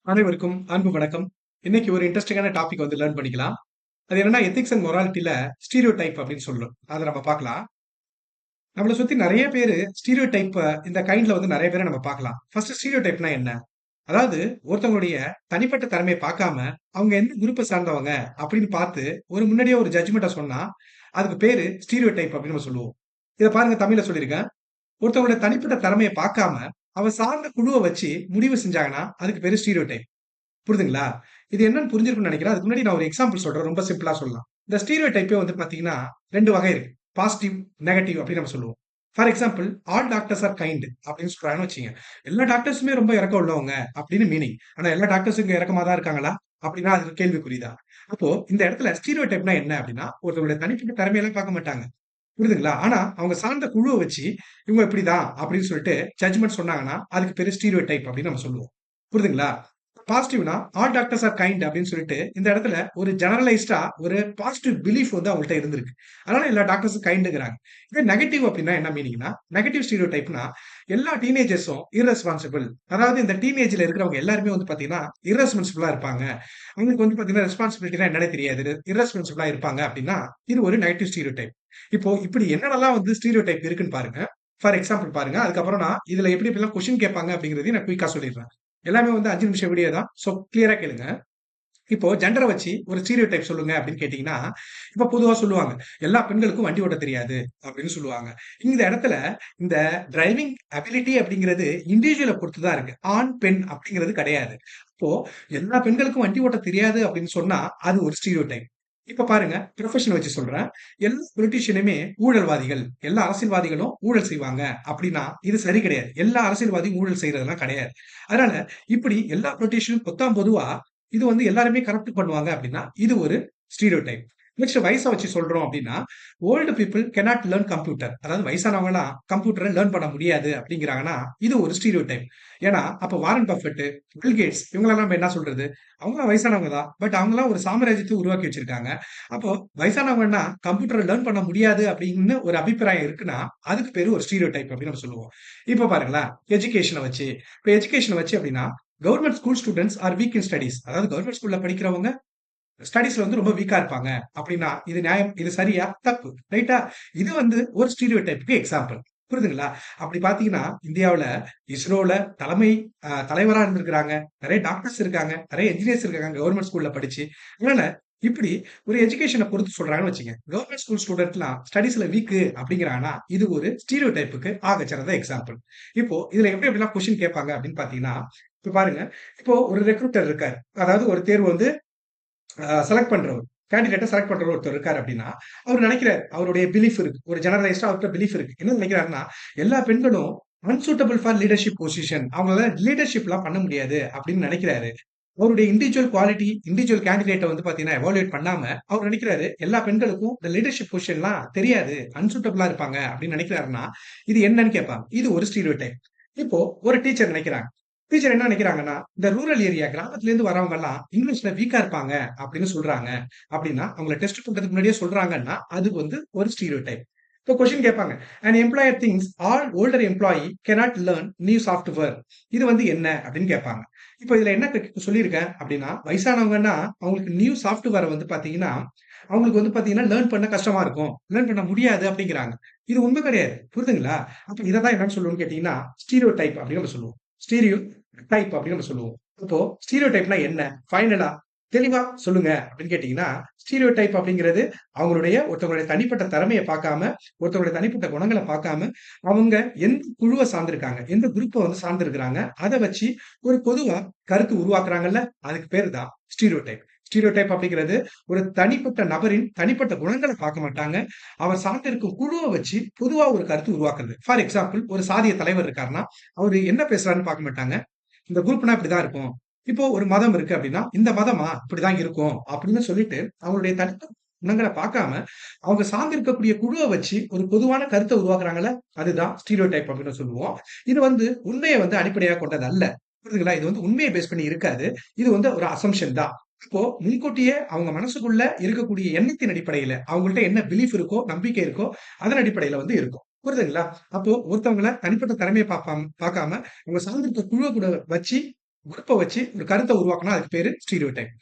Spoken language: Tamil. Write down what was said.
அனைவருக்கும் அன்பு வணக்கம். இன்னைக்கு ஒரு இன்ட்ரெஸ்டிங்கான டாபிக் வந்து லேர்ன் பண்ணிக்கலாம். அது என்னன்னா எத்திக்ஸ் அண்ட் மொராலிட்டில ஸ்டீரியோ டைப் அப்படின்னு சொல்லும். அதை நம்ம பார்க்கலாம். நம்மளை சுத்தி நிறைய பேரு ஸ்டீரியோ டைப் இந்த கைண்ட்ல வந்து நிறைய பேரை நம்ம பார்க்கலாம். ஃபர்ஸ்ட் ஸ்டீரியோ டைப்னா என்ன? அதாவது ஒருத்தவங்களுடைய தனிப்பட்ட திறமையை பார்க்காம அவங்க எந்த குரூப்பை சார்ந்தவங்க அப்படின்னு பார்த்து ஒரு முன்னாடியே ஒரு ஜட்ஜ்மெண்ட்டை சொன்னா அதுக்கு பேரு ஸ்டீரியோ டைப் அப்படின்னு நம்ம சொல்லுவோம். இதை பாருங்க, தமிழ்ல சொல்லியிருக்கேன். ஒருத்தவங்களுடைய தனிப்பட்ட திறமையை பார்க்காம அவ சார்ந்த குழுவை வச்சு முடிவு செஞ்சாங்கன்னா அதுக்கு பேரு ஸ்டீரியோ டைப். புரியுதுங்களா? இது என்னன்னு புரிஞ்சிருக்கும்னு நினைக்கிறேன். அதுக்கு முன்னாடி நான் ஒரு எக்ஸாம்பிள் சொல்றேன். ரொம்ப சிம்பிளா சொல்லலாம். இந்த ஸ்டீரியோ டைப்பே வந்து பாத்தீங்கன்னா 2 வகை இருக்கு. பாசிட்டிவ், நெகட்டிவ் அப்படின்னு நம்ம சொல்லுவோம். For example, all doctors are kind அப்படின்னு சொல்றாங்கன்னு வச்சுக்கங்க. எல்லா டாக்டர்ஸுமே ரொம்ப இரக்கம் உள்ளவங்க அப்படின்னு மீனிங். ஆனா எல்லா டாக்டர்ஸும் இங்க இரக்கமா தான் இருக்காங்களா? அப்படின்னா அது கேள்விக்குறிதான். அப்போ இந்த இடத்துல ஸ்டீரியோ டைப்னா என்ன அப்படின்னா, ஒருத்தவங்களுடைய தனிப்பட்ட திறமையெல்லாம் பார்க்க மாட்டாங்க. புரியுதுங்களா? ஆனா அவங்க சார்ந்த குழுவ வச்சு இவங்க இப்படிதான் அப்படின்னு சொல்லிட்டு ஜட்ஜ்மெண்ட் சொன்னாங்கன்னா அதுக்கு பேரு ஸ்டீரியோ டைப் அப்படின்னு நம்ம சொல்லுவோம். புரியுதுங்களா? பாசிட்டிவ்னா ஆல் டாக்டர்ஸ் ஆர் கைண்ட் அப்படின்னு சொல்லிட்டு இந்த இடத்துல ஒரு ஜெனரலைஸ்டா ஒரு பாசிட்டிவ் பிலீஃப் வந்து அவங்கள்ட்ட இருந்திருக்கு. அதனால எல்லா டாக்டர்ஸும் கைண்டுங்கிறாங்க. இதே நெகட்டிவ் அப்படின்னா என்ன மீனிங்னா, நெகட்டிவ் ஸ்டீரியோ டைப்னா எல்லா டீனேஜர்ஸும் இரஸ்பான்சிபிள். அதாவது இந்த டீனேஜ்ல இருக்கிறவங்க எல்லாருமே வந்து பாத்தீங்கன்னா இரஸ்பான்சிபிளா இருப்பாங்க. அவங்களுக்கு வந்து பாத்தீங்கன்னா ரெஸ்பான்சிபிலிட்டினா என்னன்னே தெரியாது. இரஸ்பான்சிபிளா இருப்பாங்க அப்படின்னா இது ஒரு நெகட்டிவ் ஸ்டீரியோ டைப். இப்போ இப்படி என்னென்னலாம் வந்து ஸ்டீரியோ டைப் இருக்குன்னு பாருங்க. ஃபார் எக்ஸாம்பிள் பாருங்க. அதுக்கப்புறம் நான் இதுல எப்படி எப்படிலாம் கொஸ்டின் கேட்பாங்க அப்படிங்கிறதையும் நான் குயிக்கா சொல்லிடுறேன். எல்லாமே வந்து 5 நிமிஷம் வீடியோ தான். சோ கிளியரா கேளுங்க. இப்போ ஜெண்டர வச்சு ஒரு ஸ்டீரியோ டைப் சொல்லுங்க அப்படின்னு கேட்டீங்கன்னா, இப்ப பொதுவா சொல்லுவாங்க. எல்லா பெண்களுக்கும் வண்டி ஓட்ட தெரியாது அப்படின்னு சொல்லுவாங்க. இந்த இடத்துல இந்த டிரைவிங் அபிலிட்டி அப்படிங்கிறது இண்டிவிஜுவல பொறுத்து தான் இருக்கு. ஆண், பெண் அப்படிங்கிறது கிடையாது. இப்போ எல்லா பெண்களுக்கும் வண்டி ஓட்ட தெரியாது அப்படின்னு சொன்னா அது ஒரு ஸ்டீரியோ டைப். இப்ப பாருங்க, ப்ரொஃபஷன் வச்சு சொல்றேன். எல்லா பொலிட்டீஷியனுமே ஊழல்வாதிகள். எல்லா அரசியல்வாதிகளும் ஊழல் செய்வாங்க அப்படின்னா இது சரி கிடையாது. எல்லா அரசியல்வாதியும் ஊழல் செய்யறதெல்லாம் கிடையாது. அதனால இப்படி எல்லா பொலிட்டீஷியனும் பொத்தாம் பொதுவா இது வந்து எல்லாருமே கரப்ட் பண்ணுவாங்க அப்படின்னா இது ஒரு ஸ்டீரியோடைப். நெக்ஸ்ட் வயசை வச்சு சொல்றோம் அப்படின்னா old people cannot learn computer. அதாவது வயசானவங்கலாம் கம்ப்யூட்டரை லேர்ன் பண்ண முடியாது அப்படிங்கிறாங்கன்னா இது ஒரு ஸ்டீரியோடைப். ஏன்னா அப்ப வாரன் பஃபெட், பில் கேட்ஸ் இவங்களெல்லாம் நம்ம என்ன சொல்றது? அவங்களாம் வயசானவங்க தான். பட் அவங்களாம் ஒரு சாம்ராஜ்யத்தை உருவாக்கி வச்சிருக்காங்க. அப்போ வயசானவங்கன்னா கம்ப்யூட்டரை லேர்ன் பண்ண முடியாது அப்படின்னு ஒரு அபிப்பிராயம் இருக்குன்னா அதுக்கு பேரு ஒரு ஸ்டீரியோடைப் அப்படின்னு நம்ம சொல்லுவோம். இப்ப பாருங்களேன், எஜுகேஷனை வச்சு இப்ப எஜுகேஷனை வச்சு அப்படின்னா government school students are week in studies. அதாவது கவர்மெண்ட் ஸ்கூல்ல படிக்கிறவங்க ஸ்டடீஸ்ல வந்து ரொம்ப வீக்கா இருப்பாங்க அப்படின்னா இது நியாயம், இது சரியா, தப்பு, ரைட்டா? இது வந்து ஒரு ஸ்டீரியோ டைப்புக்கு எக்ஸாம்பிள். புரியுதுங்களா? அப்படி பாத்தீங்கன்னா இந்தியாவுல இஸ்ரோல தலைமை தலைவரா இருந்திருக்கிறாங்க. நிறைய டாக்டர்ஸ் இருக்காங்க, நிறைய என்ஜினியர்ஸ் இருக்காங்க கவர்மெண்ட் ஸ்கூல்ல படிச்சு. அதனால இப்படி ஒரு எஜுகேஷனை பொறுத்து சொல்றாங்கன்னு வச்சுங்க. கவர்மெண்ட் ஸ்கூல் ஸ்டூடெண்ட்லாம் ஸ்டடீஸ்ல வீக் அப்படிங்கிறாங்கன்னா இது ஒரு ஸ்டீரியோ டைப்புக்கு ஆகச்சிறந்த எக்ஸாம்பிள். இப்போ இதுல எப்படி எப்படிலாம் கொஸ்டின் கேட்பாங்க அப்படின்னு பாத்தீங்கன்னா, இப்ப பாருங்க, இப்போ ஒரு ரெக்ரூட்டர் இருக்காரு. அதாவது ஒரு தேர்வு வந்து செலக்ட் பண்றவர், கேண்டிடேட்ட செலக்ட் பண்றவர் ஒருத்தர் இருக்காரு அப்படின்னா, அவர் நினைக்கிறாரு. அவருடைய பிலீஃப் இருக்கு. ஒரு ஜெனரலைஸ்டா அவர்ட்ட பிலீஃப் இருக்கு. என்ன நினைக்கிறாருன்னா, எல்லா பெண்களும் அன்சூட்டபிள் ஃபார் லீடர்ஷிப் பொசிஷன். அவங்களால லீடர்ஷிப்லாம் பண்ண முடியாது அப்படின்னு நினைக்கிறாரு. அவருடைய இண்டிவிஜுவல் குவாலிட்டி, இண்டிவிஜுவல் கேண்டிடேட்ட வந்து பாத்தீங்கன்னா எவாலுவேட் பண்ணாம, அவர் நினைக்கிறாரு, எல்லா பெண்களுக்கும் இந்த லீடர்ஷிப் பொசிஷன்லாம் தெரியாது. அன்சூட்டபிளா இருப்பாங்க அப்படின்னு நினைக்கிறாருன்னா, இது என்னன்னு கேட்பாங்க. இது ஒரு ஸ்டீரியோடைப். இப்போ ஒரு டீச்சர் நினைக்கிறாங்க. டீச்சர் என்ன நினைக்கிறாங்கன்னா, இந்த ரூரல் ஏரியா கிராமத்துல இருந்து வரவங்க எல்லாம் இங்கிலீஷ்ல வீக்கா இருப்பாங்க அப்படின்னு சொல்றாங்க. அப்படின்னா, அவங்கள டெஸ்ட் பண்றதுக்கு முன்னாடியே சொல்றாங்கன்னா, அது வந்து ஒரு ஸ்டீரியோடைப். இப்போ கொஸ்டின் கேட்பாங்க. An employer thinks all older employee cannot learn new software. இது வந்து என்ன அப்படின்னு கேட்பாங்க. இப்போ இதுல என்ன சொல்லியிருக்கேன் அப்படின்னா, வயசானவங்கன்னா அவங்களுக்கு நியூ சாஃப்ட்வேரை வந்து பாத்தீங்கன்னா, அவங்களுக்கு வந்து பாத்தீங்கன்னா லேர்ன் பண்ண கஷ்டமா இருக்கும். லேர்ன் பண்ண முடியாது அப்படிங்கிறாங்க. இது உண்மை கிடையாது. புரியுதுங்களா? அப்ப இத தான் என்னன்னு சொல்லுவோம்னு கேட்டீங்கன்னா, ஸ்டீரியோ டைப் அப்படின்னு நம்ம சொல்லுவோம். ஸ்டீரியோ டைப் அப்படின்னு நம்ம சொல்லுவோம். இப்போ ஸ்டீரியோ டைப்னா என்ன? ஃபைனலா தெளிவா சொல்லுங்க அப்படின்னு கேட்டீங்கன்னா, ஸ்டீரியோ டைப் அப்படிங்கிறது அவங்களுடைய ஒருத்தவங்களுடைய தனிப்பட்ட திறமைய பார்க்காம, ஒருத்தவங்களுடைய தனிப்பட்ட குணங்கள பார்க்காம, அவங்க எந்த குழுவ சார்ந்திருக்காங்க, எந்த குரூப்ப வந்து சார்ந்திருக்கிறாங்க, அத வச்சு ஒரு பொதுவா கருத்து உருவாக்குறாங்கல்ல, அதுக்கு பேரு தான் ஸ்டீரியோ டைப். ஸ்டீரியோ டைப் அப்படிங்கிறது ஒரு தனிப்பட்ட நபரின் தனிப்பட்ட குணங்கள பார்க்க மாட்டாங்க. அவர் சார்ந்திருக்கும் குழுவ வச்சு பொதுவா ஒரு கருத்து உருவாக்குறது. ஃபார் எக்ஸாம்பிள், ஒரு சாதிய தலைவர் இருக்காருன்னா, அவரு என்ன பேசுறாருன்னு பார்க்க மாட்டாங்க. இந்த குரூப்னா இப்படிதான் இருக்கும். இப்போ ஒரு மதம் இருக்கு அப்படின்னா, இந்த மதமா இப்படிதான் இருக்கும் அப்படின்னு சொல்லிட்டு, அவங்களுடைய தனிப்பட்ட குணங்கள பார்க்காம, அவங்க சார்ந்து இருக்கக்கூடிய குழுவ வச்சு ஒரு பொதுவான கருத்த உருவாக்குறாங்கல்ல, அதுதான் ஸ்டீரியோடைப் அப்படின்னு சொல்லுவோம். இது வந்து உண்மைய வந்து அடிப்படையா கொண்டது அல்ல. புரியுதுங்களா? இது வந்து உண்மைய பேஸ் பண்ணி இருக்காது. இது வந்து ஒரு அசம்ப்ஷன் தான். இப்போ முன்கூட்டியே அவங்க மனசுக்குள்ள இருக்கக்கூடிய எண்ணத்தின் அடிப்படையில, அவங்கள்ட்ட என்ன பிலீஃப் இருக்கோ, நம்பிக்கை இருக்கோ, அதன் அடிப்படையில வந்து இருக்கும். புரியுதுங்களா? அப்போ ஒருத்தவங்கள தனிப்பட்ட திறமைய பார்க்காம, அவங்க சார்ந்திருக்க குழுவ கூட வச்சு குரூப்ப வச்சு ஒரு கருத்த உருவாக்குனா அதுக்கு பேரு ஸ்டீரியோ டைப்.